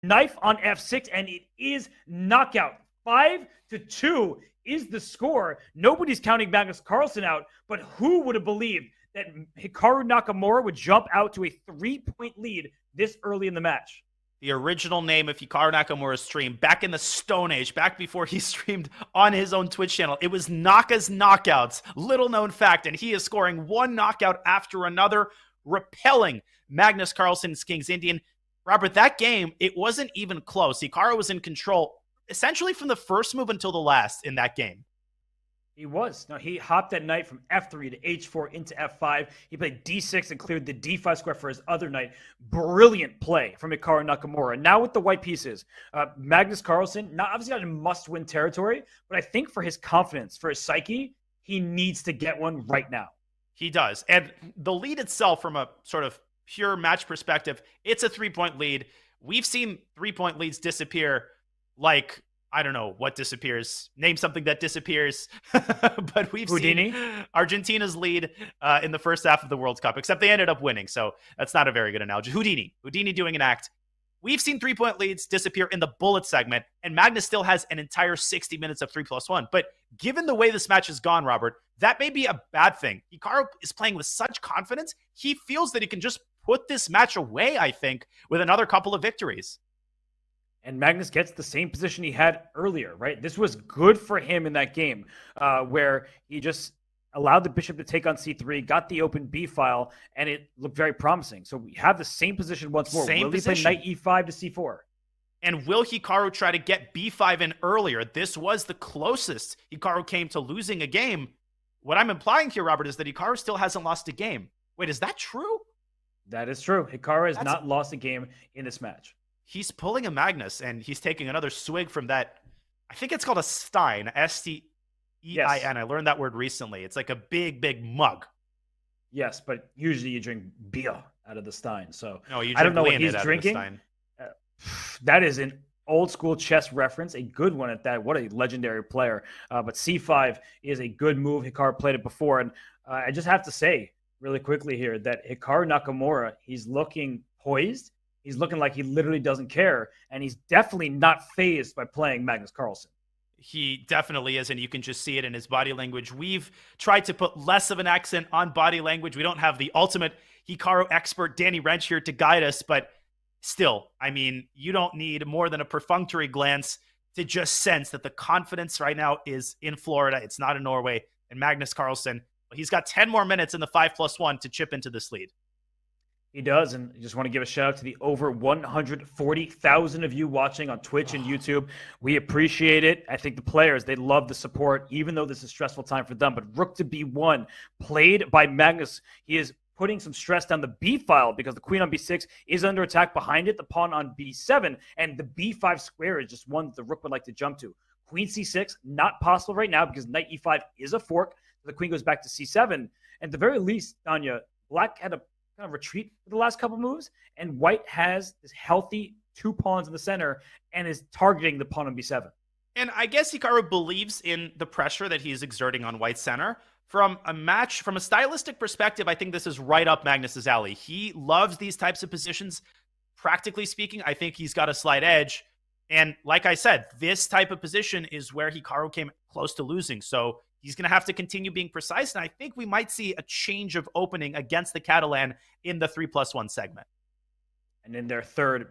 Knife on f6, and it is knockout. 5-2 is the score. Nobody's counting Magnus Carlsen out, but who would have believed that Hikaru Nakamura would jump out to a 3-point lead this early in the match? The original name of Hikaru Nakamura's stream, back in the Stone Age, back before he streamed on his own Twitch channel, it was Naka's Knockouts. Little known fact, and he is scoring one knockout after another, repelling Magnus Carlsen's King's Indian. Robert, that game, it wasn't even close. Hikaru was in control essentially from the first move until the last in that game. He was. No, he hopped that knight from f3 to h4 into f5. He played d6 and cleared the d5 square for his other knight. Brilliant play from Hikaru Nakamura. Now with the white pieces, Magnus Carlsen, not obviously not in must-win territory, but I think for his confidence, for his psyche, he needs to get one right now. He does. And the lead itself, from a sort of pure match perspective, it's a 3-point lead. We've seen 3-point leads disappear like, I don't know what disappears. Name something that disappears. But we've seen Argentina's lead in the first half of the World Cup, except they ended up winning. So that's not a very good analogy. Houdini doing an act. We've seen 3-point leads disappear in the bullet segment, and Magnus still has an entire 60 minutes of 3+1. But given the way this match has gone, Robert, that may be a bad thing. Hikaru is playing with such confidence. He feels that he can just put this match away, I think, with another couple of victories. And Magnus gets the same position he had earlier, right? This was good for him in that game where he just allowed the bishop to take on c3, got the open b file, and it looked very promising. So we have the same position once more. Will he play knight e5 to c4? And will Hikaru try to get b5 in earlier? This was the closest Hikaru came to losing a game. What I'm implying here, Robert, is that Hikaru still hasn't lost a game. Wait, is that true? That is true. Hikaru has not lost a game in this match. He's pulling a Magnus, and he's taking another swig from that. I think it's called a Stein, S-T-E-I-N. Yes. I learned that word recently. It's like a big, big mug. Yes, but usually you drink beer out of the Stein. So no, you drink I don't know what he's out drinking. Of the Stein. That is an old school chess reference, a good one at that. What a legendary player. But c5 is a good move. Hikaru played it before. And I just have to say really quickly here that Hikaru Nakamura, he's looking poised. He's looking like he literally doesn't care, and he's definitely not fazed by playing Magnus Carlsen. He definitely is, and you can just see it in his body language. We've tried to put less of an accent on body language. We don't have the ultimate Hikaru expert, Danny Wrench, here to guide us, but still, I mean, you don't need more than a perfunctory glance to just sense that the confidence right now is in Florida. It's not in Norway. And Magnus Carlsen, he's got 10 more minutes in the 5+1 to chip into this lead. He does, and I just want to give a shout out to the over 140,000 of you watching on Twitch and YouTube. We appreciate it. I think the players, they love the support, even though this is a stressful time for them. But rook to b1, played by Magnus. He is putting some stress down the b file because the queen on b6 is under attack behind it, the pawn on b7, and the b5 square is just one that the rook would like to jump to. Queen c6, not possible right now because knight e5 is a fork. So the queen goes back to c7. And at the very least, Tanya, black had a kind of retreat for the last couple moves, and white has this healthy 2 pawns in the center and is targeting the pawn on b7. And I guess Hikaru believes in the pressure that he's exerting on white center. From a stylistic perspective, I think this is right up Magnus's alley. He loves these types of positions. Practically speaking, I think he's got a slight edge. And like I said, this type of position is where Hikaru came close to losing. So he's going to have to continue being precise, and I think we might see a change of opening against the Catalan in the 3+1 segment. And in their third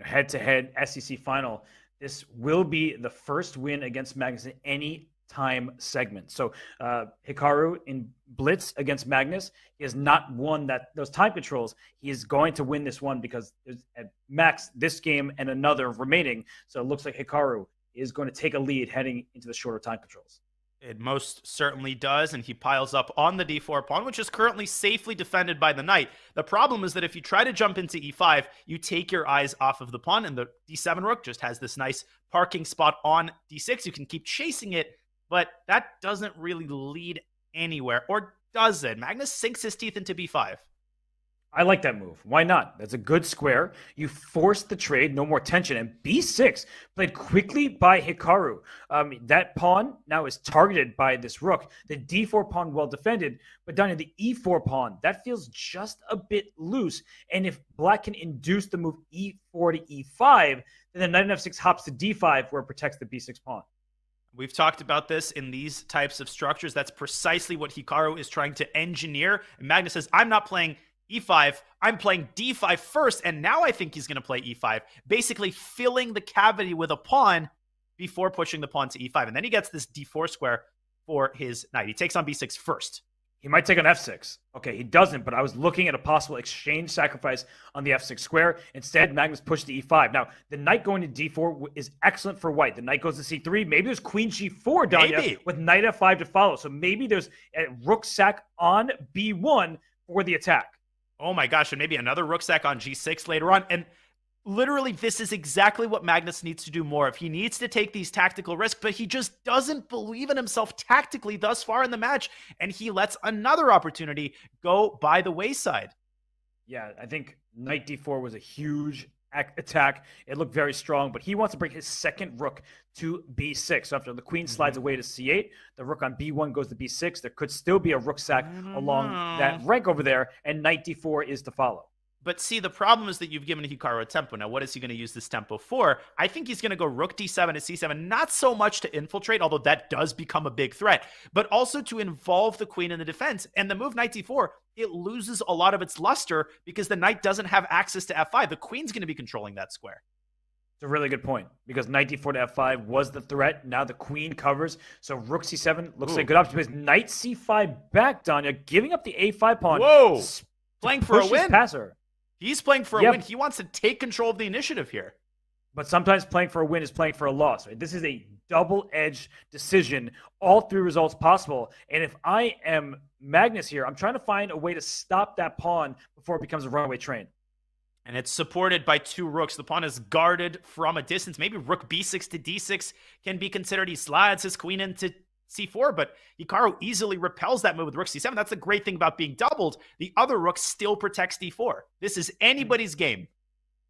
head-to-head SEC final, this will be the first win against Magnus in any time segment. So Hikaru in Blitz against Magnus, he has not won those time controls. He is going to win this one because there's at max this game and another remaining. So it looks like Hikaru is going to take a lead heading into the shorter time controls. It most certainly does, and he piles up on the d4 pawn, which is currently safely defended by the knight. The problem is that if you try to jump into e5, you take your eyes off of the pawn, and the d7 rook just has this nice parking spot on d6. You can keep chasing it, but that doesn't really lead anywhere. Or does it? Magnus sinks his teeth into b5. I like that move. Why not? That's a good square. You force the trade, no more tension. And b6 played quickly by Hikaru. That pawn now is targeted by this rook. The d4 pawn well defended, but down in the e4 pawn, that feels just a bit loose. And if black can induce the move e4 to e5, then the knight on f6 hops to d5 where it protects the b6 pawn. We've talked about this in these types of structures. That's precisely what Hikaru is trying to engineer. And Magnus says, I'm not playing e5, I'm playing d5 first, and now I think he's going to play e5, basically filling the cavity with a pawn before pushing the pawn to e5. And then he gets this d4 square for his knight. He takes on b6 first. He might take on f6. Okay, he doesn't, but I was looking at a possible exchange sacrifice on the f6 square. Instead, Magnus pushed to e5. Now, the knight going to d4 is excellent for white. The knight goes to c3. Maybe there's queen g4, Danya, with knight f5 to follow. So maybe there's a rook sack on b1 for the attack. Oh my gosh, and maybe another rook sack on g6 later on. And literally, this is exactly what Magnus needs to do more of. He needs to take these tactical risks, but he just doesn't believe in himself tactically thus far in the match, and he lets another opportunity go by the wayside. Yeah, I think knight d4 was a huge attack. It looked very strong, but he wants to bring his second rook to b6. So after the queen slides away to c8, the rook on b1 goes to b6. There could still be a rook sack along that rank over there, and knight d4 is to follow. But see, the problem is that you've given Hikaru a tempo. Now, what is he going to use this tempo for? I think he's going to go rook d7 to c7, not so much to infiltrate, although that does become a big threat, but also to involve the queen in the defense. And the move knight d4, it loses a lot of its luster because the knight doesn't have access to f5. The queen's going to be controlling that square. It's a really good point because knight d4 to f5 was the threat. Now the queen covers. So rook c7 looks like a good option because knight c5 back, Danya, giving up the a5 pawn. Whoa! Playing for a win. Passer. He's playing for a win. He wants to take control of the initiative here. But sometimes playing for a win is playing for a loss. Right? This is a double-edged decision. All three results possible. And if I am Magnus here, I'm trying to find a way to stop that pawn before it becomes a runaway train. And it's supported by two rooks. The pawn is guarded from a distance. Maybe rook b6 to d6 can be considered. He slides his queen into c4, but Hikaru easily repels that move with rook c7. That's the great thing about being doubled. The other rook still protects d4. This is anybody's game.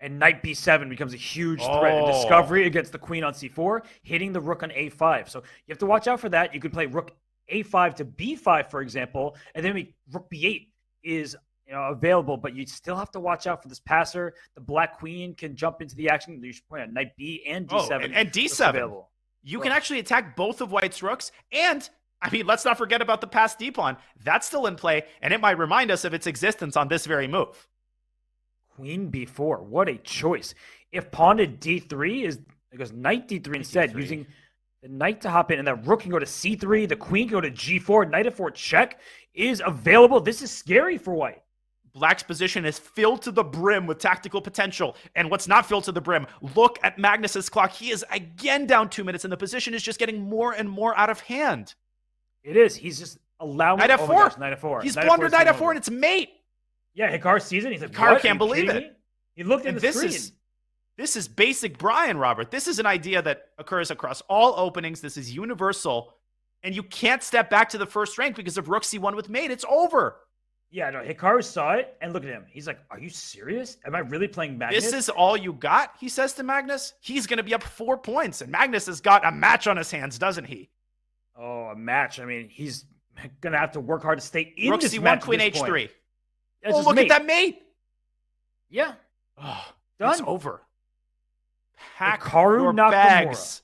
And knight b7 becomes a huge threat. A discovery against the queen on c4, hitting the rook on a5. So you have to watch out for that. You could play rook a5 to b5, for example, and then rook b8 is available, but you still have to watch out for this passer. The black queen can jump into the action. You should point out knight b and d7. And d7. Available. You can actually attack both of white's rooks. And, I mean, let's not forget about the passed d-pawn. That's still in play, and it might remind us of its existence on this very move. Queen b4. What a choice. If pawn to d3 it goes knight d3 instead, using the knight to hop in, and that rook can go to c3, the queen can go to g4, knight f4 check is available. This is scary for white. Black's position is filled to the brim with tactical potential. And what's not filled to the brim? Look at Magnus's clock. He is again down 2 minutes, and the position is just getting more and more out of hand. It is. He's just allowing knight f4. Oh my gosh, knight f4. He's blundered knight f4, and it's mate. Yeah, Hikaru sees it. He's like, Hikaru can't believe it. He looked at the screen. This is basic Brian, Robert. This is an idea that occurs across all openings. This is universal. And you can't step back to the first rank because of rook c1 with mate. It's over. Yeah, no, Hikaru saw it, and look at him. He's like, are you serious? Am I really playing Magnus? This is all you got, he says to Magnus. He's going to be up 4 points, and Magnus has got a match on his hands, doesn't he? Oh, a match. I mean, he's going to have to work hard to stay in rook this c1, match queen at this h3. point. Oh, look at that mate. Yeah. Oh, done. It's over. Pack Hikaru your Nakamura. bags.